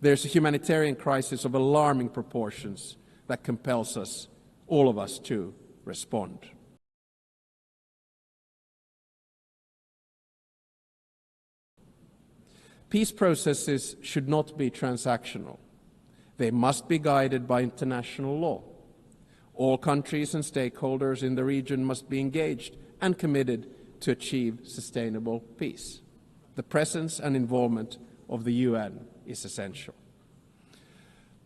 there's a humanitarian crisis of alarming proportions that compels us, all of us, to respond. Peace processes should not be transactional. They must be guided by international law. All countries and stakeholders in the region must be engaged and committed to achieve sustainable peace. The presence and involvement of the UN is essential.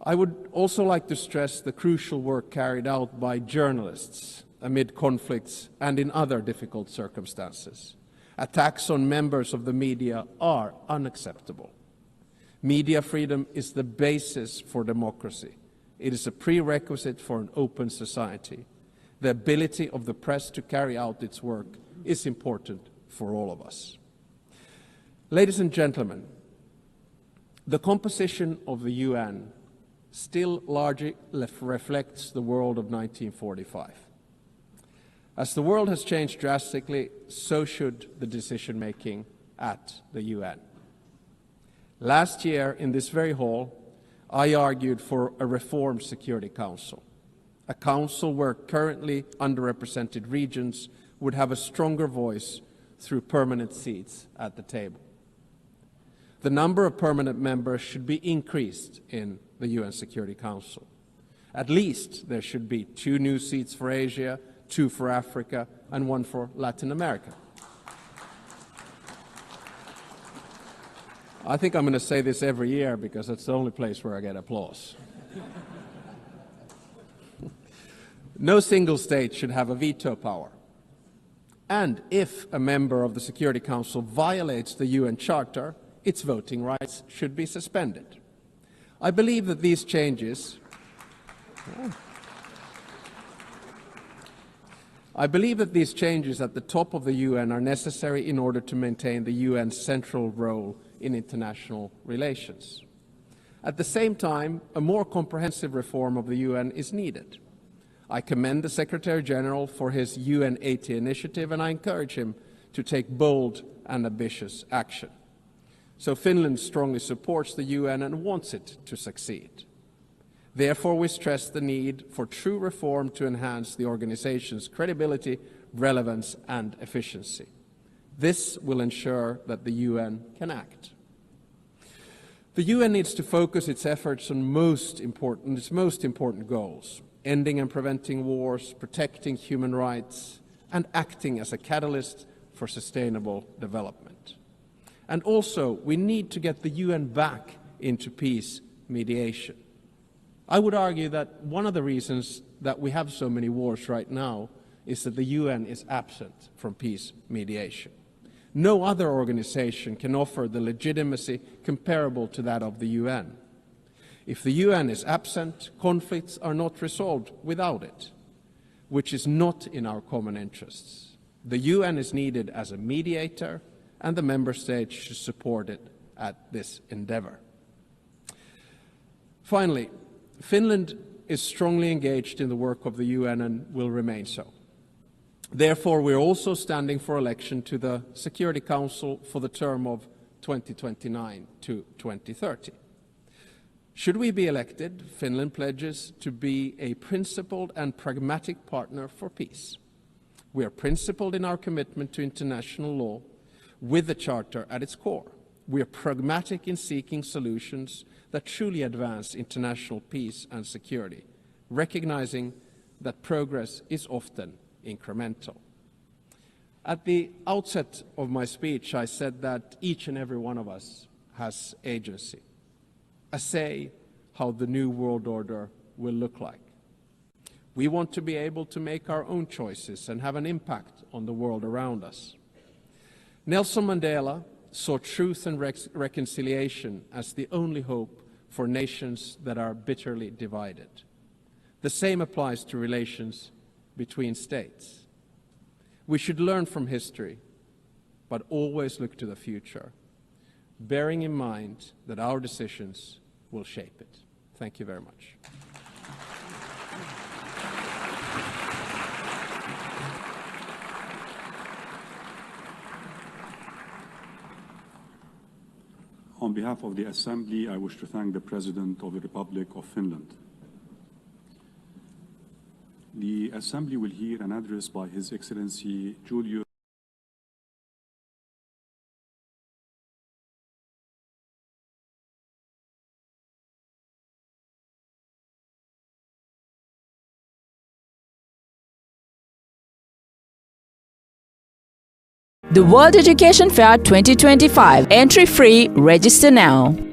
I would also like to stress the crucial work carried out by journalists amid conflicts and in other difficult circumstances. Attacks on members of the media are unacceptable. Media freedom is the basis for democracy. It is a prerequisite for an open society. The ability of the press to carry out its work is important for all of us. Ladies and gentlemen, the composition of the UN still largely reflects the world of 1945. As the world has changed drastically, so should the decision-making at the UN. Last year, in this very hall, I argued for a reformed Security Council, a council where currently underrepresented regions would have a stronger voice through permanent seats at the table. The number of permanent members should be increased in the UN Security Council. At least there should be 2 new seats for Asia, 2 for Africa, and 1 for Latin America. I think I'm going to say this every year because it's the only place where I get applause. No single state should have a veto power. And if a member of the Security Council violates the UN Charter, its voting rights should be suspended. I believe that these changes at the top of the UN are necessary in order to maintain the UN's central role in international relations. At the same time, a more comprehensive reform of the UN is needed. I commend the Secretary General for his UN 80 initiative, and I encourage him to take bold and ambitious action. So Finland strongly supports the UN and wants it to succeed. Therefore, we stress the need for true reform to enhance the organization's credibility, relevance, and efficiency. This will ensure that the UN can act. The UN needs to focus its efforts on its most important goals: ending and preventing wars, protecting human rights, and acting as a catalyst for sustainable development. And also, we need to get the UN back into peace mediation. I would argue that one of the reasons that we have so many wars right now is that the UN is absent from peace mediation. No other organization can offer the legitimacy comparable to that of the UN. If the UN is absent, conflicts are not resolved without it, which is not in our common interests. The UN is needed as a mediator, and the member states should support it at this endeavor. Finally, Finland is strongly engaged in the work of the UN and will remain so. Therefore, we are also standing for election to the Security Council for the term of 2029 to 2030. Should we be elected, Finland pledges to be a principled and pragmatic partner for peace. We are principled in our commitment to international law with the Charter at its core. We are pragmatic in seeking solutions that truly advance international peace and security, recognizing that progress is often incremental. At the outset of my speech, I said that each and every one of us has agency, a say how the new world order will look like. We want to be able to make our own choices and have an impact on the world around us. Nelson Mandela saw truth and reconciliation as the only hope for nations that are bitterly divided. The same applies to relations between states. We should learn from history, but always look to the future, bearing in mind that our decisions will shape it. Thank you very much. On behalf of the Assembly, I wish to thank the President of the Republic of Finland. The Assembly will hear an address by His Excellency Giulio. The World Education Fair 2025. Entry free. Register now.